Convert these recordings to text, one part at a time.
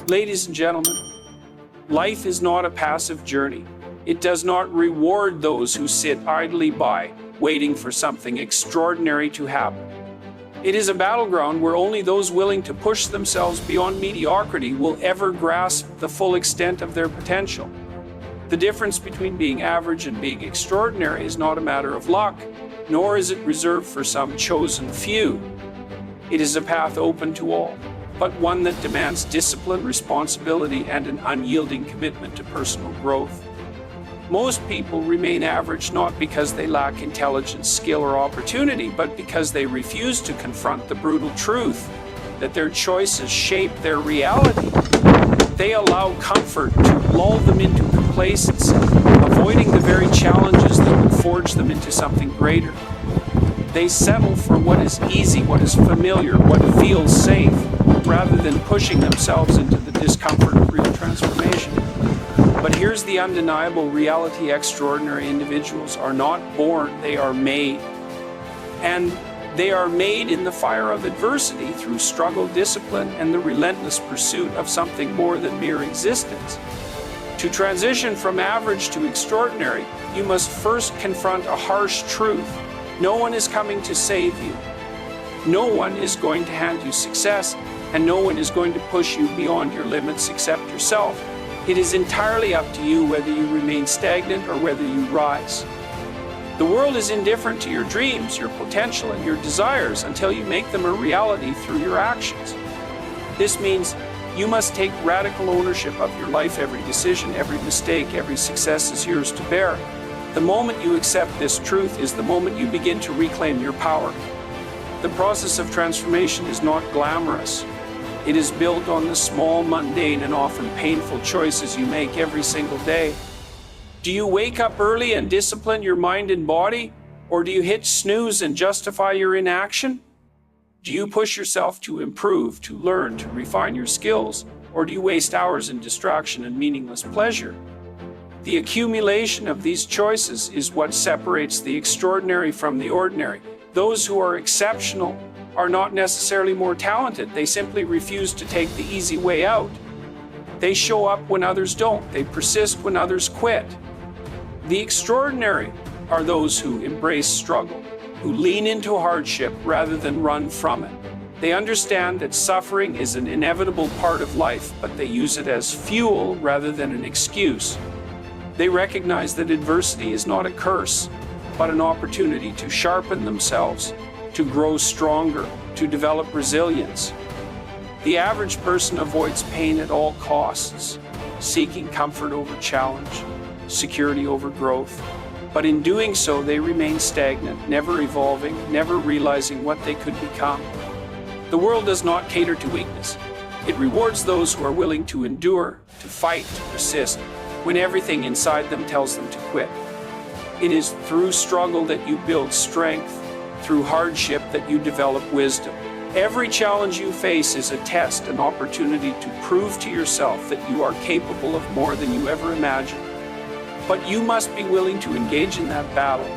Ladies and gentlemen, life is not a passive journey. It does not reward those who sit idly by, waiting for something extraordinary to happen. It is a battleground where only those willing to push themselves beyond mediocrity will ever grasp the full extent of their potential. The difference between being average and being extraordinary is not a matter of luck, nor is it reserved for some chosen few. It is a path open to all, but one that demands discipline, responsibility, and an unyielding commitment to personal growth. Most people remain average not because they lack intelligence, skill, or opportunity, but because they refuse to confront the brutal truth that their choices shape their reality. They allow comfort to lull them into complacency, avoiding the very challenges that would forge them into something greater. They settle for what is easy, what is familiar, what feels safe, rather than pushing themselves into the discomfort of real transformation. But here's the undeniable reality: extraordinary individuals are not born, they are made. And they are made in the fire of adversity through struggle, discipline, and the relentless pursuit of something more than mere existence. To transition from average to extraordinary, you must first confront a harsh truth. No one is coming to save you. No one is going to hand you success, and no one is going to push you beyond your limits except yourself. It is entirely up to you whether you remain stagnant or whether you rise. The world is indifferent to your dreams, your potential, and your desires until you make them a reality through your actions. This means you must take radical ownership of your life. Every decision, every mistake, every success is yours to bear. The moment you accept this truth is the moment you begin to reclaim your power. The process of transformation is not glamorous. It is built on the small, mundane, and often painful choices you make every single day. Do you wake up early and discipline your mind and body? Or do you hit snooze and justify your inaction? Do you push yourself to improve, to learn, to refine your skills? Or do you waste hours in distraction and meaningless pleasure? The accumulation of these choices is what separates the extraordinary from the ordinary. Those who are exceptional are not necessarily more talented. They simply refuse to take the easy way out. They show up when others don't. They persist when others quit. The extraordinary are those who embrace struggle, who lean into hardship rather than run from it. They understand that suffering is an inevitable part of life, but they use it as fuel rather than an excuse. They recognize that adversity is not a curse, but an opportunity to sharpen themselves, to grow stronger, to develop resilience. The average person avoids pain at all costs, seeking comfort over challenge, security over growth. But in doing so, they remain stagnant, never evolving, never realizing what they could become. The world does not cater to weakness. It rewards those who are willing to endure, to fight, to persist, when everything inside them tells them to quit. It is through struggle that you build strength, through hardship that you develop wisdom. Every challenge you face is a test, an opportunity to prove to yourself that you are capable of more than you ever imagined. But you must be willing to engage in that battle.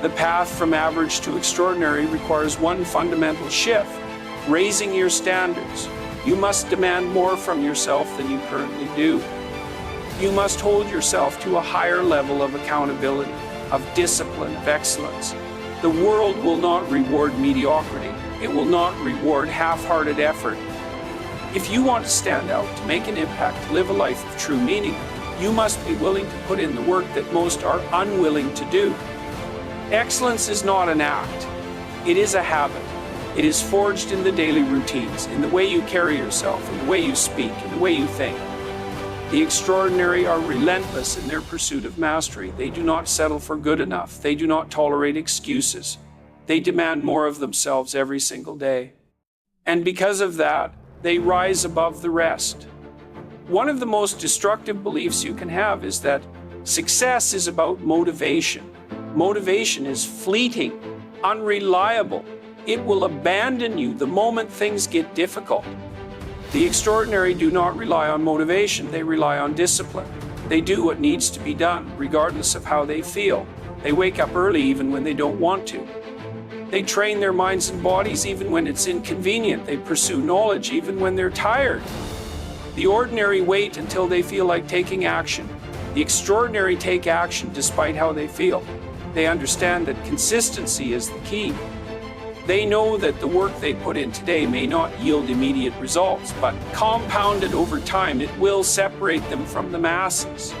The path from average to extraordinary requires one fundamental shift: raising your standards. You must demand more from yourself than you currently do. You must hold yourself to a higher level of accountability, of discipline, of excellence. The world will not reward mediocrity. It will not reward half-hearted effort. If you want to stand out, to make an impact, to live a life of true meaning, you must be willing to put in the work that most are unwilling to do. Excellence is not an act. It is a habit. It is forged in the daily routines, in the way you carry yourself, in the way you speak, in the way you think. The extraordinary are relentless in their pursuit of mastery. They do not settle for good enough. They do not tolerate excuses. They demand more of themselves every single day. And because of that, they rise above the rest. One of the most destructive beliefs you can have is that success is about motivation. Motivation is fleeting, unreliable. It will abandon you the moment things get difficult. The extraordinary do not rely on motivation. They rely on discipline. They do what needs to be done, regardless of how they feel. They wake up early even when they don't want to. They train their minds and bodies even when it's inconvenient. They pursue knowledge even when they're tired. The ordinary wait until they feel like taking action. The extraordinary take action despite how they feel. They understand that consistency is the key. They know that the work they put in today may not yield immediate results, but compounded over time, it will separate them from the masses.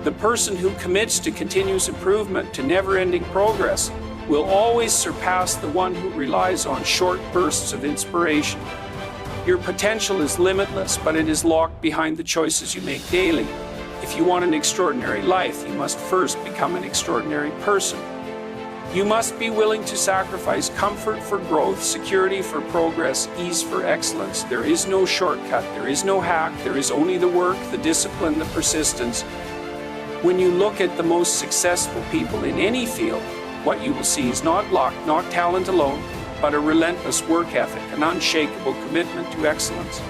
The person who commits to continuous improvement, to never-ending progress, will always surpass the one who relies on short bursts of inspiration. Your potential is limitless, but it is locked behind the choices you make daily. If you want an extraordinary life, you must first become an extraordinary person. You must be willing to sacrifice comfort for growth, security for progress, ease for excellence. There is no shortcut, there is no hack, there is only the work, the discipline, the persistence. When you look at the most successful people in any field, what you will see is not luck, not talent alone, but a relentless work ethic, an unshakable commitment to excellence.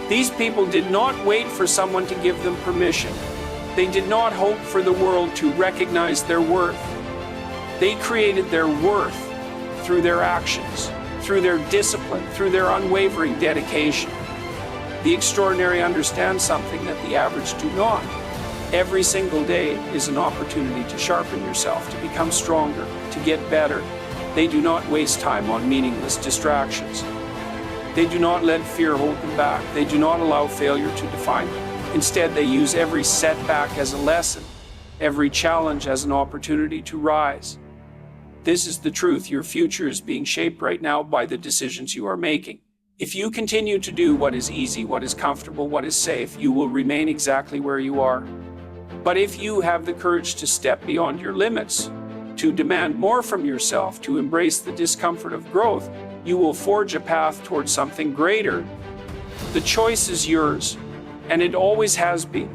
These people did not wait for someone to give them permission. They did not hope for the world to recognize their worth. They created their worth through their actions, through their discipline, through their unwavering dedication. The extraordinary understand something that the average do not. Every single day is an opportunity to sharpen yourself, to become stronger, to get better. They do not waste time on meaningless distractions. They do not let fear hold them back. They do not allow failure to define them. Instead, they use every setback as a lesson, every challenge as an opportunity to rise. This is the truth. Your future is being shaped right now by the decisions you are making. If you continue to do what is easy, what is comfortable, what is safe, you will remain exactly where you are. But if you have the courage to step beyond your limits, to demand more from yourself, to embrace the discomfort of growth, you will forge a path towards something greater. The choice is yours, and it always has been.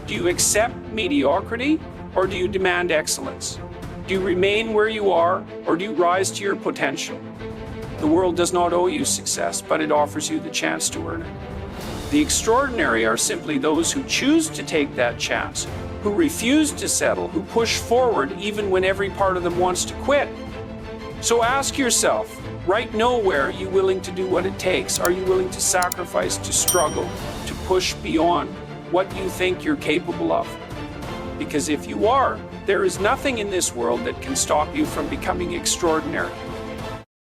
Do you accept mediocrity, or do you demand excellence? Do you remain where you are, or do you rise to your potential? The world does not owe you success, but it offers you the chance to earn it. The extraordinary are simply those who choose to take that chance, who refuse to settle, who push forward even when every part of them wants to quit. So ask yourself, right now, where are you willing to do what it takes? Are you willing to sacrifice, to struggle, to push beyond what you think you're capable of? Because if you are, there is nothing in this world that can stop you from becoming extraordinary.